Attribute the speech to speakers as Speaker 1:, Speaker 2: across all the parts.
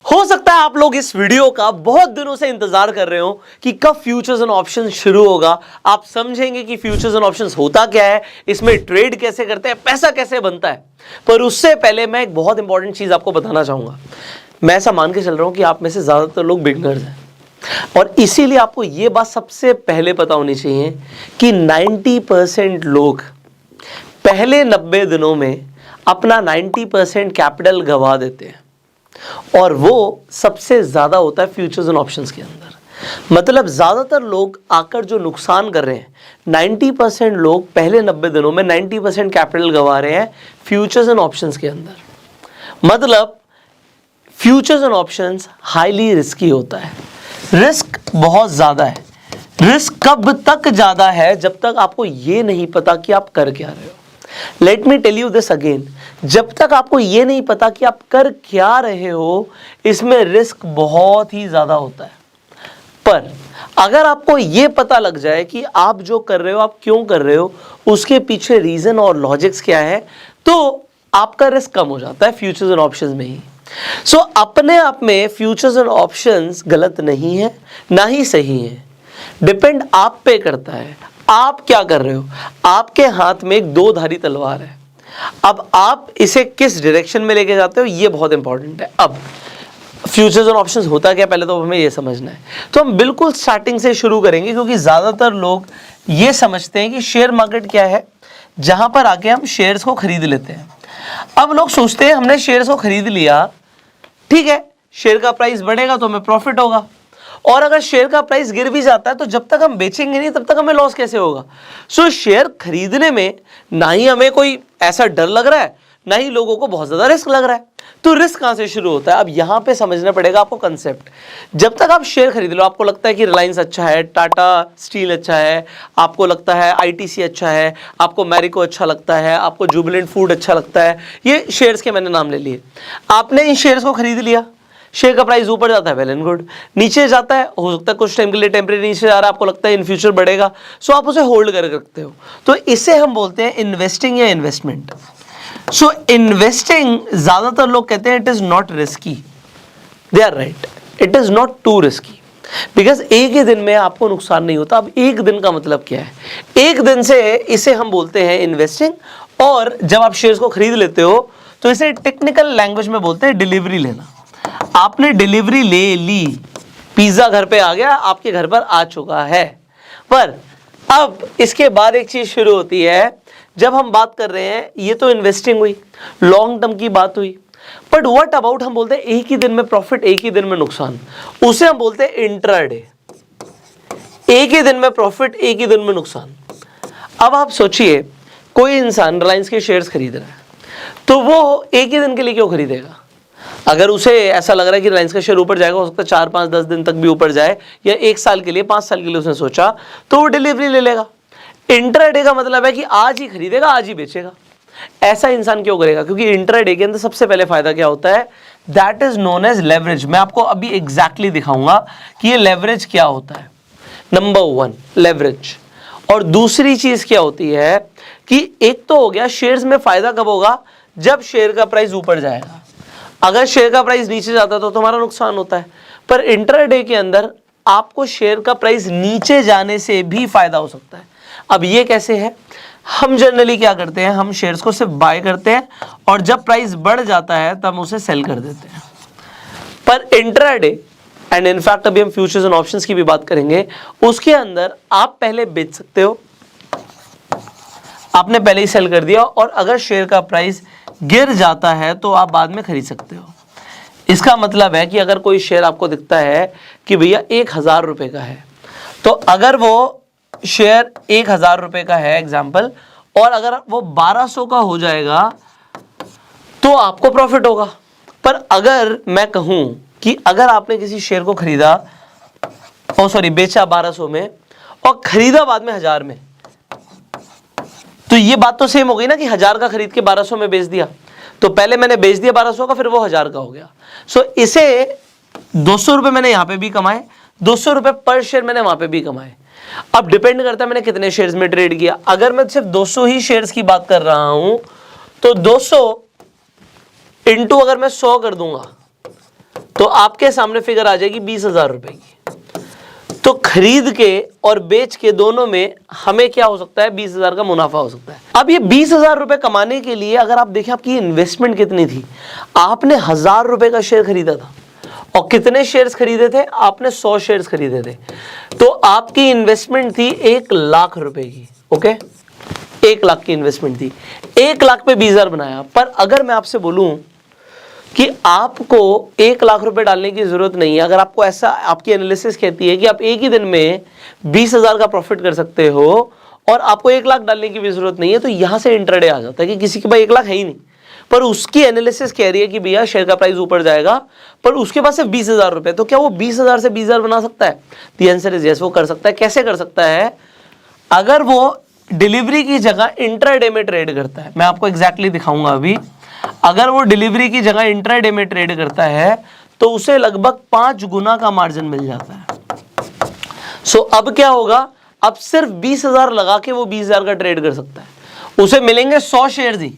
Speaker 1: हो सकता है आप लोग इस वीडियो का बहुत दिनों से इंतजार कर रहे हो कि कब फ्यूचर्स एंड ऑप्शंस शुरू होगा, आप समझेंगे कि फ्यूचर्स एंड ऑप्शंस होता क्या है, इसमें ट्रेड कैसे करते हैं, पैसा कैसे बनता है। पर उससे पहले मैं एक बहुत इंपॉर्टेंट चीज आपको बताना चाहूंगा। मैं ऐसा मान के चल रहा हूं कि आप में से ज्यादातर लोग बिगनर्स हैं और इसीलिए आपको यह बात सबसे पहले पता होनी चाहिए कि 90% लोग पहले 90 दिनों में अपना 90% कैपिटल गंवा देते हैं और वो सबसे ज्यादा होता है फ्यूचर्स एंड ऑप्शंस के अंदर। मतलब ज्यादातर लोग आकर जो नुकसान कर रहे हैं, 90% लोग पहले 90 दिनों में 90% कैपिटल गंवा रहे हैं फ्यूचर्स एंड ऑप्शंस के अंदर। मतलब futures and options highly risky होता है, रिस्क बहुत ज्यादा है। रिस्क कब तक ज्यादा है? जब तक आपको ये नहीं पता कि आप कर क्या रहे हो। Let me tell you this again, जब तक आपको यह नहीं पता कि आप कर क्या रहे हो, इसमें रिस्क बहुत ही ज्यादा होता है। पर अगर आपको यह पता लग जाए कि आप जो कर रहे हो, आप क्यों कर रहे हो, उसके पीछे रीजन और लॉजिक्स क्या है, तो आपका रिस्क कम हो जाता है फ्यूचर्स एंड ऑप्शंस में ही। सो अपने आप में फ्यूचर्स एंड ऑप्शंस गलत नहीं है, ना ही सही है। डिपेंड आप पे करता है, आप क्या कर रहे हो। आपके हाथ में एक दो धारी तलवार है, अब आप इसे किस डायरेक्शन में लेके जाते हो, ये बहुत इंपॉर्टेंट है। अब फ्यूचर्स और ऑप्शंस होता क्या, पहले तो हमें ये समझना है। तो हम बिल्कुल स्टार्टिंग से शुरू करेंगे, क्योंकि ज्यादातर लोग ये समझते हैं कि शेयर मार्केट क्या है, जहां पर आके हम शेयर्स को खरीद लेते हैं। अब लोग सोचते हैं हमने शेयर्स को खरीद लिया, ठीक है, शेयर का प्राइस बढ़ेगा तो हमें प्रॉफिट होगा, और अगर शेयर का प्राइस गिर भी जाता है तो जब तक हम बेचेंगे नहीं तब तक हमें लॉस कैसे होगा। सो शेयर खरीदने में ना ही हमें कोई ऐसा डर लग रहा है, ना ही लोगों को बहुत ज्यादा रिस्क लग रहा है। तो रिस्क कहां से शुरू होता है? अब यहां पे समझना पड़ेगा आपको कंसेप्ट। जब तक आप शेयर खरीद लो, आपको लगता है कि रिलायंस अच्छा है, टाटा स्टील अच्छा है, आपको लगता है आईटीसी अच्छा है, आपको मैरिको अच्छा लगता है, आपको जुबिलेंट फूड अच्छा लगता है, ये शेयर्स के मैंने नाम ले लिए। आपने इन शेयर्स को खरीद लिया, शेयर का प्राइस ऊपर जाता है, वेल एंड गुड। नीचे जाता है, हो सकता है कुछ टाइम के लिए टेम्परेरी नीचे जा रहा है, आपको लगता है इन फ्यूचर बढ़ेगा, सो आप उसे होल्ड करके रखते हो। तो इसे हम बोलते हैं इन्वेस्टिंग या इन्वेस्टमेंट। सो इन्वेस्टिंग ज्यादातर लोग कहते हैं it is not risky, they are right, it is not too risky, because एक ही दिन में आपको नुकसान नहीं होता। अब एक दिन का मतलब क्या है? एक दिन से इसे हम बोलते हैं इन्वेस्टिंग, और जब आप शेयर्स को खरीद लेते हो तो इसे टेक्निकल लैंग्वेज में बोलते हैं डिलीवरी लेना। आपने डिलीवरी ले ली, पिज्जा घर पे आ गया, आपके घर पर आ चुका है। पर अब इसके बाद एक चीज शुरू होती है, जब हम बात कर रहे हैं, ये तो इन्वेस्टिंग हुई, लॉन्ग टर्म की बात हुई, बट व्हाट अबाउट हम बोलते हैं एक ही दिन में प्रॉफिट, एक ही दिन में नुकसान, उसे हम बोलते हैं इंट्राडे। एक ही दिन में प्रॉफिट, एक ही दिन में नुकसान। अब आप सोचिए, कोई इंसान रिलायंस के शेयर्स खरीद रहा है, तो वो एक ही दिन के लिए क्यों खरीदेगा? अगर उसे ऐसा लग रहा है कि रिलायंस का शेयर ऊपर जाएगा, हो सकता है 4, 5, 10 दिन तक भी ऊपर जाए, या 1 साल के लिए, 5 साल के लिए उसने सोचा, तो वो डिलीवरी ले लेगा। इंट्राडे का मतलब है कि आज ही खरीदेगा, आज ही बेचेगा। ऐसा इंसान क्यों करेगा? क्योंकि इंट्राडे के अंदर सबसे पहले फायदा क्या होता है, that is known as leverage. मैं आपको अभी एग्जैक्टली दिखाऊंगा कि ये लेवरेज क्या होता है। नंबर 1 लेवरेज, और दूसरी चीज क्या होती है कि एक तो हो गया शेयर्स में फायदा कब होगा, जब शेयर का प्राइस ऊपर जाएगा। अगर शेयर का प्राइस नीचे जाता है तो तुम्हारा नुकसान होता है। पर इंट्राडे के अंदर आपको शेयर का प्राइस नीचे जाने से भी फायदा हो सकता है। अब ये कैसे है? हम जनरली क्या करते हैं, हम शेयर्स को सिर्फ बाय करते हैं, और जब प्राइस बढ़ जाता है तब उसे सेल कर देते हैं। पर इंट्राडे, एंड इनफैक्ट अभी हम फ्यूचर्स एंड ऑप्शंस की भी बात करेंगे, उसके अंदर आप पहले बेच सकते हो, आपने पहले ही सेल कर दिया, और अगर शेयर का प्राइस गिर जाता है तो आप बाद में खरीद सकते हो। इसका मतलब है कि अगर कोई शेयर आपको दिखता है कि भैया 1000 रुपए का है, तो अगर वो शेयर 1000 रुपए का है एग्जाम्पल, और अगर वो 1200 का हो जाएगा तो आपको प्रॉफिट होगा। पर अगर मैं कहूं कि अगर आपने किसी शेयर को खरीदा, बेचा 1200 में और खरीदा बाद में 1000 में, तो ये बात तो सेम हो गई ना कि 1000 का खरीद के 1200 में बेच दिया। तो पहले मैंने बेच दिया 1200 का, फिर वो 1000 का हो गया। सो इसे 200 रुपए मैंने यहां पे भी कमाए, 200 रुपए पर शेयर मैंने वहां पे भी कमाए। अब डिपेंड करता है मैंने कितने शेयर्स में ट्रेड किया। अगर मैं सिर्फ 200 ही शेयर्स की बात कर रहा हूं, तो 200 इंटू अगर मैं 100 कर दूंगा तो आपके सामने फिगर आ जाएगी 20,000 रुपए की। तो खरीद के और बेच के दोनों में हमें क्या हो सकता है, 20,000 का मुनाफा हो सकता है। अब ये 20,000 रुपए कमाने के लिए अगर आप देखें आपकी इन्वेस्टमेंट कितनी थी, आपने 1,000 रुपए का शेयर खरीदा था और कितने शेयर्स खरीदे थे, आपने 100 शेयर्स खरीदे थे। तो आपकी इन्वेस्टमेंट थी 1,00,000 रुपए की। ओके, 1,00,000 की इन्वेस्टमेंट थी, 1,00,000 पे 20,000 बनाया। पर अगर मैं आपसे बोलूं कि आपको 1,00,000 रुपए डालने की जरूरत नहीं है, अगर आपको ऐसा, आपकी एनालिसिस कहती है कि आप एक ही दिन में 20,000 का प्रॉफिट कर सकते हो और आपको 1,00,000 डालने की भी जरूरत नहीं है, तो यहां से इंट्राडे आ जाता है कि किसी के पास 1,00,000 है ही नहीं, पर उसकी एनालिसिस कह रही है कि भैया शेयर का प्राइस ऊपर जाएगा, पर उसके पास सिर्फ 20,000 रुपए। तो क्या वो 20,000 से 20,000 बना सकता है? द आंसर इज यस, वो कर सकता है। कैसे कर सकता है? अगर वो डिलीवरी की जगह इंट्राडे में ट्रेड करता है। मैं आपको एग्जैक्टली दिखाऊंगा अभी। अगर वो डिलीवरी की जगह इंट्राडे में ट्रेड करता है तो उसे लगभग 5 गुना का मार्जिन मिल जाता है। सो अब क्या होगा, अब सिर्फ 20,000 लगा के वो 20,000 का ट्रेड कर सकता है। उसे मिलेंगे 100 शेयर ही,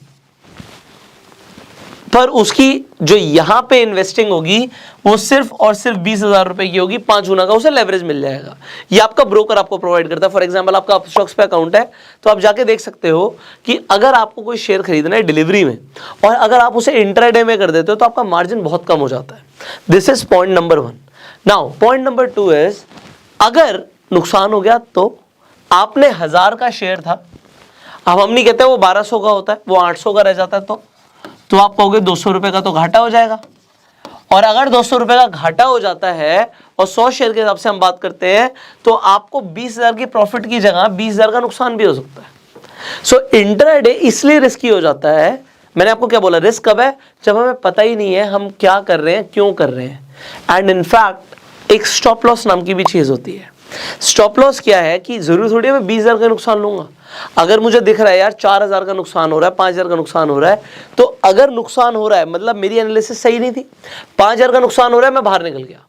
Speaker 1: पर उसकी जो यहां पे इन्वेस्टिंग होगी वो सिर्फ और सिर्फ 20,000 रुपए की होगी, 5 गुना का उसे लेवरेज मिल जाएगा। ये आपका ब्रोकर आपको प्रोवाइड करता है। फॉर एग्जांपल आपका अपस्टॉक्स पे अकाउंट है, तो आप जाके देख सकते हो कि अगर आपको कोई शेयर खरीदना है डिलीवरी में और अगर आप उसे इंट्राडे में कर देते हो तो आपका मार्जिन बहुत कम हो जाता है। This is point number 1। Now point number 2 is, अगर नुकसान हो गया तो आपने 1,000 का शेयर था, अब हम नहीं कहते वो 1,200 का होता है, वो 800 का रह जाता है, तो आप कहोगे 200 रुपए का तो घाटा हो जाएगा। और अगर 200 रुपए का घाटा हो जाता है और 100 शेयर के हिसाब से हम बात करते हैं तो आपको 20,000 की प्रॉफिट की जगह 20,000 का नुकसान भी हो सकता है। सो इंट्राडे इसलिए रिस्की हो जाता है। मैंने आपको क्या बोला, रिस्क कब है, जब हमें पता ही नहीं है हम क्या कर रहे हैं, क्यों कर रहे हैं। एंड इनफैक्ट एक स्टॉप लॉस नाम की भी चीज होती है। स्टॉप लॉस क्या है कि जरूर थोड़ी मैं 20,000 का नुकसान लूंगा। अगर मुझे दिख रहा है यार 4,000 का नुकसान हो रहा है, 5,000 का नुकसान हो रहा है, तो अगर नुकसान हो रहा है मतलब मेरी एनालिसिस सही नहीं थी, 5,000 का नुकसान हो रहा है, मैं बाहर निकल गया।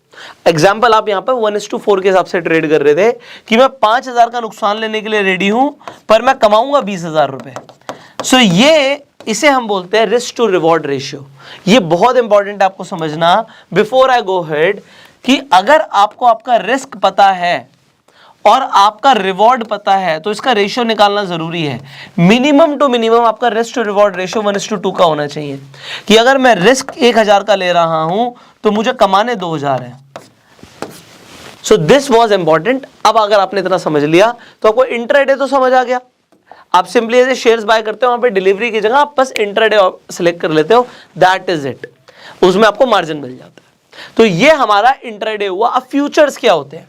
Speaker 1: एग्जाम्पल आप यहाँ पे 1:4 के हिसाब से ट्रेड कर रहे थे कि मैं 5,000 का नुकसान लेने के लिए रेडी हूं, पर मैं कमाऊंगा 20,000 रुपए। सो ये, इसे हम बोलते हैं रिस्क टू रिवॉर्ड रेशियो। ये बहुत इंपॉर्टेंट है आपको समझना बिफोर आई गो हेड, कि अगर आपको आपका रिस्क पता है और आपका रिवॉर्ड पता है तो इसका रेशियो निकालना जरूरी है। मिनिमम टू मिनिमम आपका रिस्क टू रिवॉर्ड रेशियो 1:2 का होना चाहिए, कि अगर मैं रिस्क 1,000 का ले रहा हूं तो मुझे कमाने 2,000 है। So this was important. अब अगर आपने इतना समझ लिया तो आपको इंट्राडे तो समझ आ गया। आप सिंपली ऐसे शेयर्स बाय करते हो, वहां पे डिलीवरी की जगह आप बस इंट्राडे सिलेक्ट कर लेते हो, दैट इज इट। उसमें आपको मार्जिन मिल जाता है। तो ये हमारा इंट्राडे हुआ। अब फ्यूचर्स क्या होते हैं?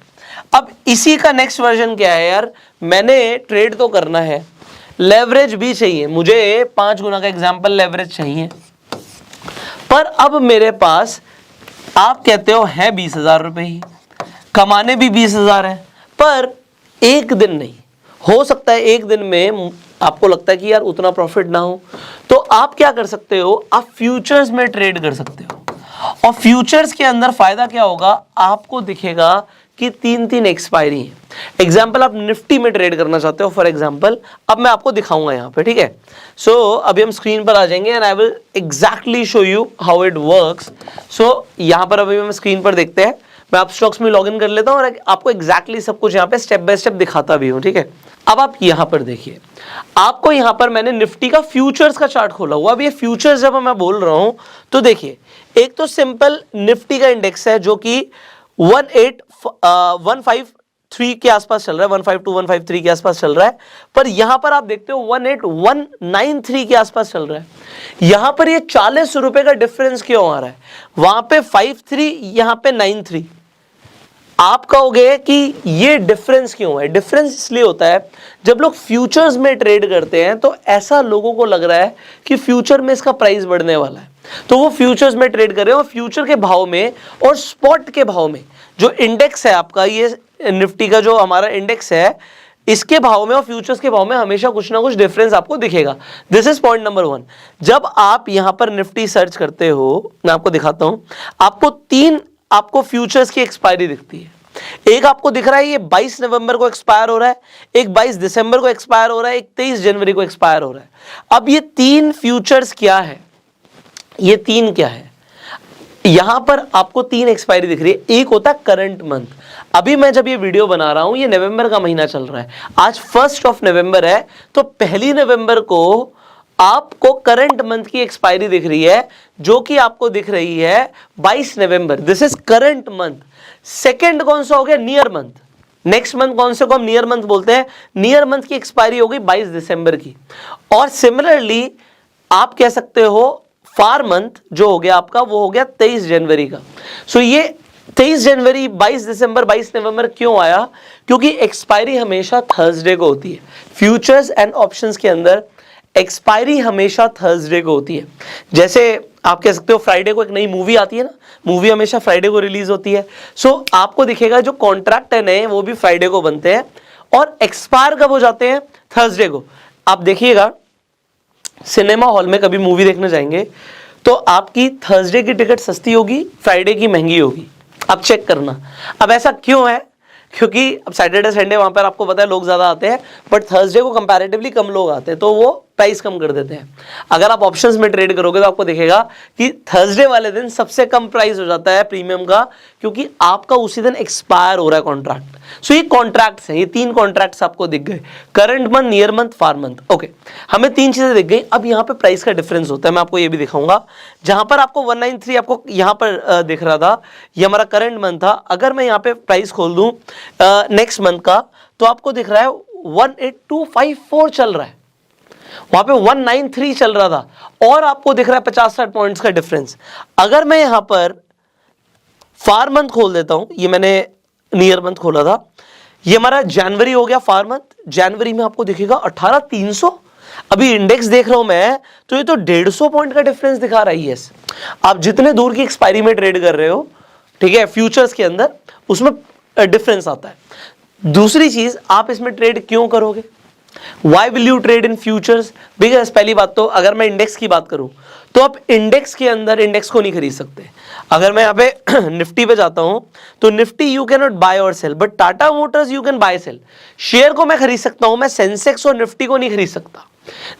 Speaker 1: अब इसी का नेक्स्ट वर्जन क्या है यार, मैंने ट्रेड तो करना है, लेवरेज भी चाहिए, मुझे 5 गुना का एग्जांपल लेवरेज चाहिए, पर अब मेरे पास आप कहते हो है 20,000 रुपए ही, कमाने भी 20,000 है, पर एक दिन नहीं हो सकता है, एक दिन में आपको लगता है कि यार उतना प्रॉफिट ना हो, तो आप क्या कर सकते हो, आप फ्यूचर्स में ट्रेड कर सकते हो। और फ्यूचर्स के अंदर फायदा क्या होगा, आपको दिखेगा कि 3-3 एक्सपायरी है। एग्जाम्पल आप निफ्टी में ट्रेड करना चाहते हो फॉर एग्जाम्पल, अब मैं आपको दिखाऊंगा यहाँ पे, ठीक है। सो अभी हम स्क्रीन पर आ जाएंगे and I will exactly show you how it works. So यहाँ पर अभी हम स्क्रीन पर देखते हैं, मैं आप स्टॉक्स में लॉग इन कर लेता हूँ और आपको एग्जैक्टली सब कुछ यहाँ पे स्टेप बाय स्टेप दिखाता भी हूँ, ठीक है। अब आप यहाँ पर देखिए, आपको यहाँ पर मैंने निफ्टी का फ्यूचर्स का चार्ट खोला हुआ। अब ये फ्यूचर्स जब मैं बोल रहा हूँ तो देखिए, एक तो सिंपल निफ्टी का इंडेक्स है जो कि 15153 के आसपास चल रहा है, 152-153 के आसपास चल रहा है, पर यहां पर आप देखते हो 18193 के आसपास चल रहा है। यहां पर ये 40 रुपए का डिफरेंस क्यों आ रहा है, वहां पे 53, यहां पे 93। आप कहोगे कि ये डिफरेंस क्यों है? डिफरेंस इसलिए होता है जब लोग फ्यूचर्स में ट्रेड करते हैं तो ऐसा लोगों को लग रहा है कि फ्यूचर में इसका प्राइस बढ़ने वाला है, तो वो फ्यूचर्स में ट्रेड कर रहे हैं और फ्यूचर के भाव में और स्पॉट के भाव में जो इंडेक्स है आपका, ये निफ्टी का जो हमारा इंडेक्स है, इसके भाव में और फ्यूचर्स के भाव में हमेशा कुछ ना कुछ डिफरेंस आपको दिखेगा। This is point number 1। जब आप यहां पर निफ्टी सर्च करते हो, मैं आपको दिखाता हूं, आपको 3 आपको फ्यूचर्स की एक्सपायरी दिखती है। एक आपको दिख रहा है ये 22 नवंबर को एक्सपायर हो रहा है, एक 22 दिसंबर को एक्सपायर हो रहा है, एक 23 जनवरी को एक्सपायर हो रहा है। अब ये 3 फ्यूचर्स क्या है, ये 3 क्या है? यहां पर आपको 3 एक्सपायरी दिख रही है। एक होता है करंट मंथ, अभी मैं जब ये वीडियो बना रहा हूं ये नवंबर का महीना चल रहा है, आज 1 नवंबर है, तो 1 नवंबर को आपको करंट मंथ की एक्सपायरी दिख रही है जो कि आपको दिख रही है 22 नवंबर, this is current month. Second कौन सा हो गया, नियर मंथ, नेक्स्ट मंथ कौन से को हम नियर मंथ बोलते हैं, नियर मंथ की एक्सपायरी हो गई 22 दिसंबर की। और सिमिलरली आप कह सकते हो फार मंथ जो हो गया आपका वो हो गया 23 जनवरी का। सो ये 23 जनवरी, 22 दिसंबर, 22 नवंबर क्यों आया, क्योंकि एक्सपायरी हमेशा थर्सडे को होती है। फ्यूचर्स एंड ऑप्शंस के अंदर एक्सपायरी हमेशा थर्सडे को होती है। जैसे आप कह सकते हो फ्राइडे को एक नई मूवी आती है ना, मूवी हमेशा फ्राइडे को रिलीज होती है। सो आपको दिखेगा जो कॉन्ट्रैक्ट है नए वो भी फ्राइडे को बनते हैं और एक्सपायर कब हो जाते हैं, थर्सडे को। आप देखिएगा सिनेमा हॉल में कभी मूवी देखने जाएंगे तो आपकी थर्सडे की टिकट सस्ती होगी, फ्राइडे की महंगी होगी, आप चेक करना। अब ऐसा क्यों है, क्योंकि अब सैटरडे संडे वहां पर आपको पता है लोग ज्यादा आते हैं, बट थर्सडे को कंपैरेटिवली कम लोग आते हैं तो वो प्राइस कम कर देते हैं। अगर आप ऑप्शंस में ट्रेड करोगे तो आपको दिखेगा कि थर्सडे वाले दिन सबसे कम प्राइस हो जाता है प्रीमियम का, क्योंकि आपका उसी दिन एक्सपायर हो रहा है कॉन्ट्रैक्ट। सो ये कॉन्ट्रैक्ट्स हैं, ये 3 कॉन्ट्रैक्ट्स आपको दिख गए, करंट मंथ, नियर मंथ, फार मंथ। ओके, हमें 3 चीजें दिख गई। अब यहाँ पे प्राइस का डिफरेंस होता है, मैं आपको ये भी दिखाऊंगा। जहां पर आपको 193 आपको यहाँ पर दिख रहा था, ये हमारा करंट मंथ था। अगर मैं यहाँ पे प्राइस खोल दूं नेक्स्ट मंथ का तो आपको दिख रहा है 18254 चल रहा है, वहां पे 193 चल रहा था और आपको दिख रहा है 50-60 पॉइंट्स का डिफरेंस। अगर मैं यहां पर फार मंथ खोल देता हूं, ये मैंने नियर मंथ खोला था, ये हमारा जनवरी हो गया फार मंथ। जनवरी में आपको दिखेगा 18300, अभी इंडेक्स देख रहा हूं मैं तो ये तो 150 पॉइंट का डिफरेंस दिखा रहा है। यस, आप जितने दूर की एक्सपायरी में ट्रेड कर रहे हो, ठीक है, फ्यूचर्स के अंदर, उसमें डिफरेंस आता है। दूसरी चीज, आप इसमें ट्रेड क्यों करोगे, why will you trade in futures, because पहली बात तो अगर मैं इंडेक्स की बात करूं तो आप इंडेक्स के अंदर इंडेक्स को नहीं खरीद सकते। अगर मैं यहाँ पे निफ्टी पे जाता हूं तो Nifty you can not buy और sell, but Tata Motors you can buy sell. Share को मैं खरीद सकता हूं, मैं सेंसेक्स और निफ्टी को नहीं खरीद सकता।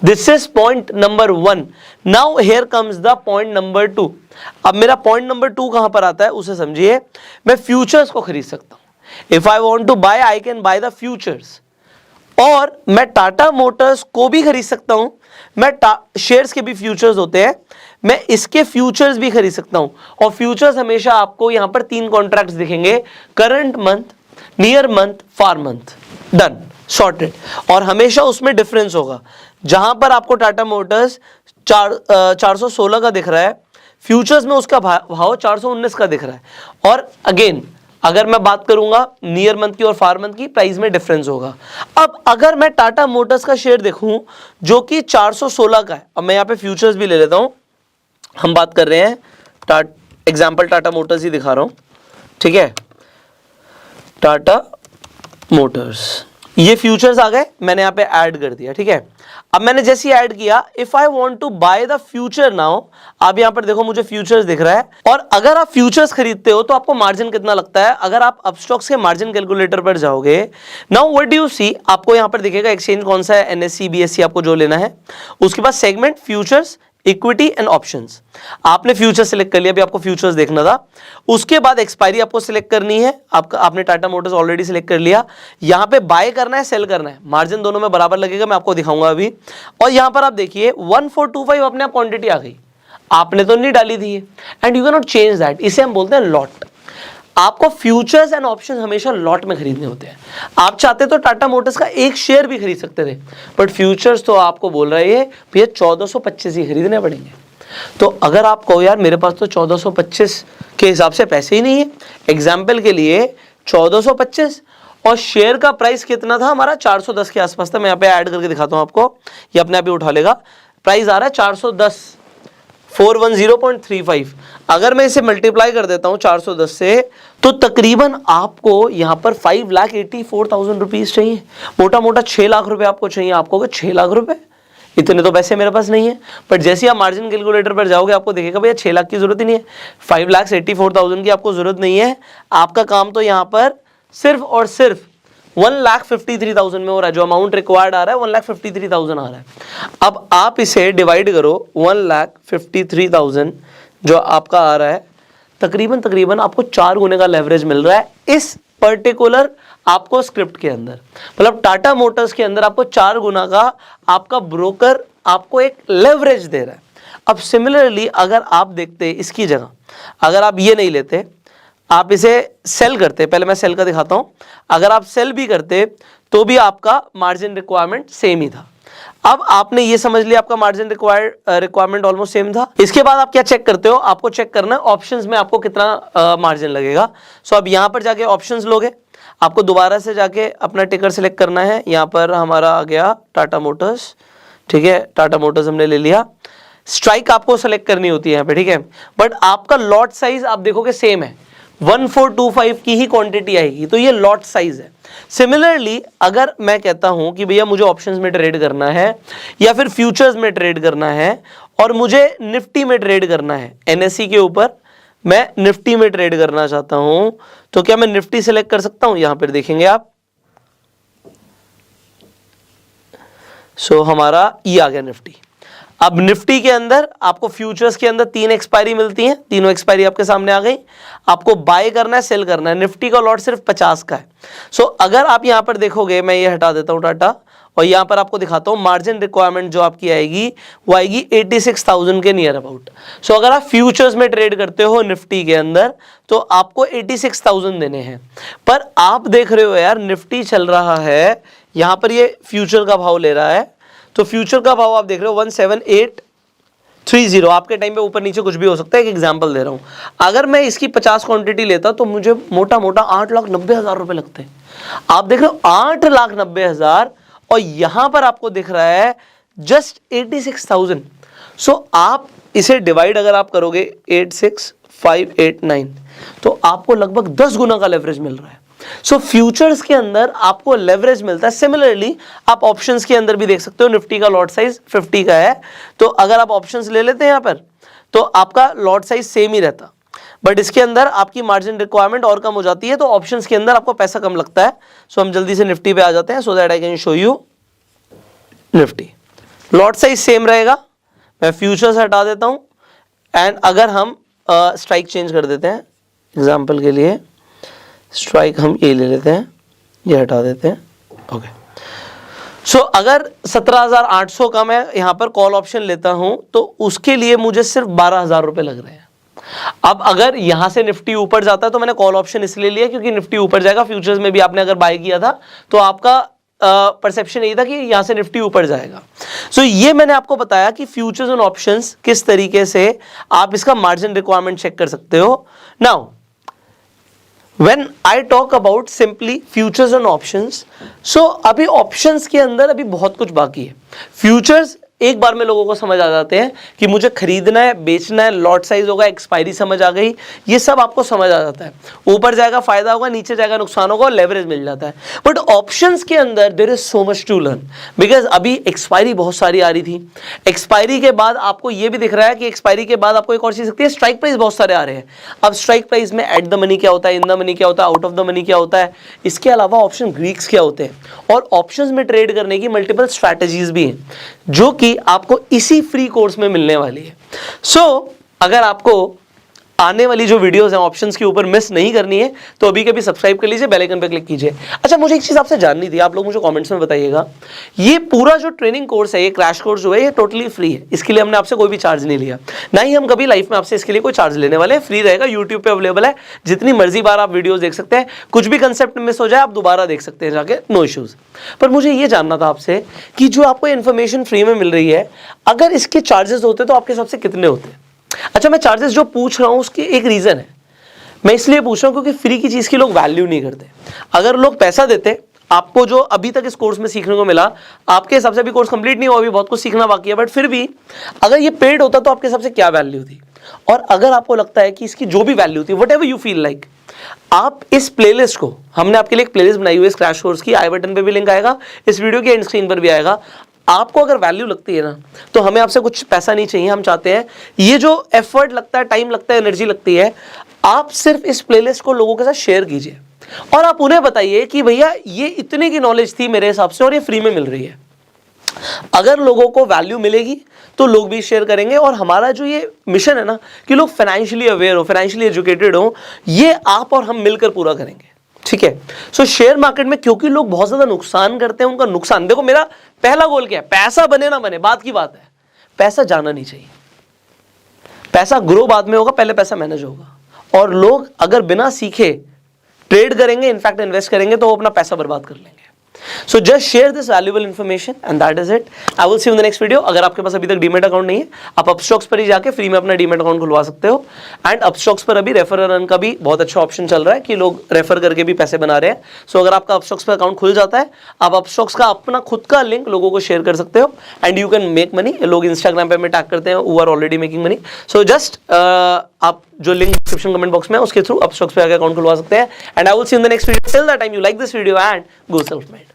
Speaker 1: This is point number 1। Now here comes the point number 2। अब मेरा पॉइंट नंबर 2 कहां पर आता है उसे समझिए। मैं फ्यूचर्स को खरीद सकता हूं, if I want to buy I can buy the futures. और मैं टाटा मोटर्स को भी खरीद सकता हूं, मैं शेयर्स के भी फ्यूचर्स होते हैं, मैं इसके फ्यूचर्स भी खरीद सकता हूं। और फ्यूचर्स हमेशा आपको यहां पर 3 कॉन्ट्रैक्ट्स दिखेंगे, करंट मंथ, नियर मंथ, फार मंथ। Done, sorted. और हमेशा उसमें डिफरेंस होगा। जहां पर आपको टाटा मोटर्स 416 का दिख रहा है, फ्यूचर्स में उसका भाव 419 का दिख रहा है। और अगेन अगर मैं बात करूंगा नियर मंथ की और फार मंथ की, प्राइस में डिफरेंस होगा। अब अगर मैं टाटा मोटर्स का शेयर देखूं जो कि 416 का है, अब मैं यहां पे फ्यूचर्स भी ले लेता हूं, हम बात कर रहे हैं एग्जांपल टाटा मोटर्स ही दिखा रहा हूं, ठीक है, टाटा मोटर्स, ये फ्यूचर्स आ गए, मैंने यहां पे ऐड कर दिया, ठीक है। अब मैंने जैसे ही ऐड किया, if I want to buy the future now, आप यहां पर देखो मुझे फ्यूचर्स दिख रहा है। और अगर आप फ्यूचर्स खरीदते हो तो आपको मार्जिन कितना लगता है, अगर आप अपस्टॉक्स के मार्जिन कैलकुलेटर पर जाओगे, now what do you see, आपको यहां पर दिखेगा एक्सचेंज कौन सा है, एनएससी, बीएससी आपको जो लेना है, उसके बाद segment, futures, equity and options. आपने फ्यूचर सिलेक्ट कर लिया, अभी आपको फ्यूचर्स देखना था। उसके बाद एक्सपायरी आपको सिलेक्ट करनी है, आपने टाटा मोटर्स ऑलरेडी सिलेक्ट कर लिया। यहां पे बाय करना है, सेल करना है, मार्जिन दोनों में बराबर लगेगा, मैं आपको दिखाऊंगा अभी। और यहां पर आप देखिए 1425 अपने आप क्वांटिटी आ गई, आपने तो नहीं डाली थी, and you can not change that, इसे हम बोलते हैं लॉट। आपको फ्यूचर्स एंड ऑप्शन हमेशा लॉट में खरीदने होते हैं। आप चाहते तो टाटा मोटर्स का एक शेयर भी खरीद सकते थे, बट फ्यूचर्स तो आपको बोल रहा है भैया 1425 ही खरीदने पड़ेंगे। तो अगर आप कहो यार मेरे पास तो 1425 के हिसाब से पैसे ही नहीं है, एग्जाम्पल के लिए 1425 और शेयर का प्राइस कितना था हमारा, 410 के आसपास था। मैं यहाँ पे ऐड करके दिखाता हूँ आपको, ये अपने आप ही उठा लेगा। प्राइस आ रहा है 410, 410.35। अगर मैं इसे मल्टीप्लाई कर देता हूं 410 से, तो तकरीबन आपको यहां पर 5,84,000 रुपीज चाहिए, मोटा मोटा 6 लाख रुपए आपको चाहिए। आपको 6 लाख रुपए, इतने तो पैसे मेरे पास नहीं है। बट जैसे आप मार्जिन कैलकुलेटर पर जाओगे आपको दिखेगा भैया 6 लाख की जरूरत ही नहीं है, 5,84,000 की आपको जरूरत नहीं है। आपका काम तो यहां पर सिर्फ और सिर्फ 1,53,000 में हो रहा है, जो अमाउंट रिक्वायर्ड आ रहा है 1,53,000 आ रहा है। अब आप इसे डिवाइड करो, 1,53,000 जो आपका आ रहा है तकरीबन आपको 4 गुने का लेवरेज मिल रहा है इस पर्टिकुलर आपको स्क्रिप्ट के अंदर। मतलब टाटा मोटर्स के अंदर आपको 4 गुना का आपका ब्रोकर आपको एक लेवरेज दे रहा है। अब सिमिलरली अगर आप देखते इसकी जगह, अगर आप ये नहीं लेते, आप इसे सेल करते, पहले मैं सेल का दिखाता हूं, अगर आप सेल भी करते तो भी आपका मार्जिन रिक्वायरमेंट सेम ही था। अब आपने ये समझ लिया आपका मार्जिन रिक्वायरमेंट ऑलमोस्ट सेम था। इसके बाद आप क्या चेक करते हो, आपको चेक करना है ऑप्शंस में आपको कितना मार्जिन लगेगा। सो अब यहां पर जाके ऑप्शंस लोगे, आपको दोबारा से जाके अपना टिकर सेलेक्ट करना है। यहां पर हमारा आ गया टाटा मोटर्स, ठीक है, टाटा मोटर्स हमने ले लिया। स्ट्राइक आपको सेलेक्ट करनी होती है यहाँ पे, ठीक है, बट आपका लॉट साइज आप देखोगे सेम है, 1425 की ही क्वांटिटी आएगी, तो ये लॉट साइज है। सिमिलरली अगर मैं कहता हूं कि भैया मुझे ऑप्शंस में ट्रेड करना है या फिर फ्यूचर्स में ट्रेड करना है और मुझे निफ्टी में ट्रेड करना है, एनएसई के ऊपर मैं निफ्टी में ट्रेड करना चाहता हूं, तो क्या मैं निफ्टी सेलेक्ट कर सकता हूं? यहां पर देखेंगे आप, सो हमारा ये आ गया निफ्टी। अब निफ्टी के अंदर आपको फ्यूचर्स के अंदर 3 एक्सपायरी मिलती हैं, तीनों एक्सपायरी आपके सामने आ गई। आपको बाय करना है, सेल करना है। निफ्टी का लॉट सिर्फ 50 का है। सो अगर आप यहां पर देखोगे, मैं ये हटा देता हूं टाटा और यहां पर आपको दिखाता हूं मार्जिन रिक्वायरमेंट जो आपकी आएगी वो आएगी 86,000 के नियर अबाउट। सो अगर आप फ्यूचर्स में ट्रेड करते हो निफ्टी के अंदर तो आपको 86,000 देने हैं। पर आप देख रहे हो यार निफ्टी चल रहा है, यहां पर ये फ्यूचर का भाव ले रहा है, तो फ्यूचर का भाव आप देख रहे हो 17830। आपके टाइम पे ऊपर नीचे कुछ भी हो सकता है, एक एग्जांपल दे रहा हूं। अगर मैं इसकी 50 क्वांटिटी लेता तो मुझे मोटा मोटा 8,90,000 रुपए लगते हैं। आप देख रहे हो 8,90,000 और यहां पर आपको दिख रहा है जस्ट 86,000। सो आप इसे डिवाइड अगर आप करोगे 86589 तो आपको लगभग 10 गुना का लेवरेज मिल रहा है। सो फ्यूचर्स के अंदर आपको लेवरेज मिलता है। सिमिलरली आप ऑप्शंस के अंदर भी देख सकते हो, निफ्टी का लॉट साइज 50 का है, तो अगर आप ऑप्शंस ले लेते हैं यहां पर तो आपका लॉट साइज सेम ही रहता, बट इसके अंदर आपकी मार्जिन रिक्वायरमेंट और कम हो जाती है, तो ऑप्शंस के अंदर आपको पैसा कम लगता है। सो हम जल्दी से निफ्टी पे आ जाते हैं, so that I can show you Nifty. Lot size same रहेगा, मैं फ्यूचर्स हटा देता हूं एंड अगर हम स्ट्राइक चेंज कर देते हैं, एग्जाम्पल के लिए स्ट्राइक हम ये ले लेते हैं, ये हटा देते हैं, ओके। सो अगर 17,800 का मैं यहां पर कॉल ऑप्शन लेता हूं तो उसके लिए मुझे सिर्फ 12,000 रुपए लग रहे हैं। अब अगर यहां से निफ्टी ऊपर जाता है तो मैंने कॉल ऑप्शन इसलिए लिया क्योंकि निफ्टी ऊपर जाएगा। फ्यूचर्स में भी आपने अगर बाय किया था तो आपका परसेप्शन यही था कि यहां से निफ्टी ऊपर जाएगा। सो ये मैंने आपको बताया कि फ्यूचर्स एंड ऑप्शंस किस तरीके से आप इसका मार्जिन रिक्वायरमेंट चेक कर सकते हो। Now When I talk about simply futures and options, so अभी options के अंदर अभी बहुत कुछ बाकी है। Futures एक बार में लोगों को समझ आ जाते हैं कि मुझे खरीदना है, बेचना है, लॉट साइज होगा, एक्सपायरी समझ आ गई, ये सब आपको समझ आ जाता है। ऊपर जाएगा फायदा होगा, नीचे जाएगा नुकसान होगा, लेवरेज मिल जाता है। बट ऑप्शंस के अंदर there is so much to learn, because अभी एक्सपायरी बहुत सारी आ रही थी। एक्सपायरी के बाद आपको ये भी दिख रहा है कि एक्सपायरी के बाद आपको एक और चीज दिखती है, स्ट्राइक प्राइस बहुत सारे आ रहे हैं। अब स्ट्राइक प्राइस में एट द मनी क्या होता है, इन द मनी क्या होता है, आउट ऑफ द मनी क्या होता है, इसके अलावा ऑप्शन ग्रीक्स क्या होते हैं, और ऑप्शंस में ट्रेड करने की मल्टीपल स्ट्रैटेजीज भी हैं जो कि आपको इसी फ्री कोर्स में मिलने वाली है। सो अगर आपको आने वाली जो वीडियोस हैं ऑप्शंस के ऊपर मिस नहीं करनी है तो अभी के भी सब्सक्राइब कर लीजिए, बेल आइकन पे क्लिक कीजिए। अच्छा, मुझे एक चीज आपसे जाननी थी, आप लोग मुझे कमेंट्स में बताइएगा। ये पूरा जो ट्रेनिंग कोर्स है, ये क्रैश कोर्स जो है, ये टोटली फ्री है। इसके लिए हमने आपसे कोई भी चार्ज नहीं लिया, ना ही हम कभी लाइफ में आपसे इसके लिए कोई चार्ज लेने वाले हैं। फ्री रहेगा, यूट्यूब पे अवेलेबल है, जितनी मर्जी बार आप वीडियोस देख सकते हैं। कुछ भी कंसेप्ट मिस हो जाए आप दोबारा देख सकते हैं जाके, नो इश्यूज। पर मुझे ये जानना था आपसे कि जो आपको इन्फॉर्मेशन फ्री में मिल रही है, अगर इसके चार्जेस होते तो आपके हिसाब से कितने होते? अच्छा, मैं चार्जेस जो पूछ रहा हूं उसकी एक रीजन है। मैं इसलिए पूछ रहा हूं क्योंकि फ्री की चीज की लोग वैल्यू नहीं करते। अगर लोग पैसा देते, आपको जो अभी तक इस कोर्स में सीखने को मिला, आपके हिसाब से अभी कोर्स कंप्लीट नहीं हुआ, अभी बहुत कुछ सीखना बाकी है, बट फिर भी अगर ये पेड होता तो आपके हिसाब से क्या वैल्यू थी? और अगर आपको लगता है कि इसकी जो भी वैल्यू थी, what ever you feel like, आप इस प्लेलिस्ट को, हमने आपके लिए एक प्लेलिस्ट बनाई हुई है इस क्रैश कोर्स की, आई बटन पे भी लिंक आएगा, इस वीडियो के एंड स्क्रीन पर भी आएगा। आपको अगर वैल्यू लगती है ना, तो हमें आपसे कुछ पैसा नहीं चाहिए। हम चाहते हैं ये जो एफर्ट लगता है, टाइम लगता है, एनर्जी लगती है, आप सिर्फ इस प्लेलिस्ट को लोगों के साथ शेयर कीजिए और आप उन्हें बताइए कि भैया ये इतने की नॉलेज थी मेरे हिसाब से और ये फ्री में मिल रही है। अगर लोगों को वैल्यू मिलेगी तो लोग भी शेयर करेंगे, और हमारा जो ये मिशन है ना कि लोग फाइनेंशियली अवेयर हो, फाइनेंशियली एजुकेटेड हो, ये आप और हम मिलकर पूरा करेंगे, ठीक है। सो शेयर मार्केट में क्योंकि लोग बहुत ज्यादा नुकसान करते हैं, उनका नुकसान देखो, मेरा पहला गोल क्या है, पैसा बने ना बने बात की बात है, पैसा जाना नहीं चाहिए। पैसा ग्रो बाद में होगा, पहले पैसा मैनेज होगा। और लोग अगर बिना सीखे ट्रेड करेंगे, इनफैक्ट इन्वेस्ट करेंगे, तो वो अपना पैसा बर्बाद कर लेंगे। So just share this valuable information and that is it. I will see you in the next video. अगर आपके पास अभी तक डीमेट अकाउंट नहीं है, आप अपस्टॉक्स पर ही जाके फ्री में अपना डीमेट अकाउंट खुलवा सकते हो। एंड अपस्टॉक्स पर अभी रेफर अर्न का भी बहुत अच्छा ऑप्शन चल रहा है कि लोग रेफर करके भी पैसे बना रहे हैं। सो अगर आपका अपस्टॉक्स पर अकाउंट खुल जाता है, आप अपस्टॉक्स का अपना खुद का लिंक लोगों को शेयर कर सकते हो and you can make money. लोग इंस्टाग्राम पे में टैग करते हैं who are already making money. So just आप जो लिंक डिस्क्रिप्शन कमेंट बॉक्स में है उसके थ्रू अपस्टॉक्स पे आके अकाउंट खुलवा सकते हैं। And I will see you in the next video. Till that time you like this video and go self made.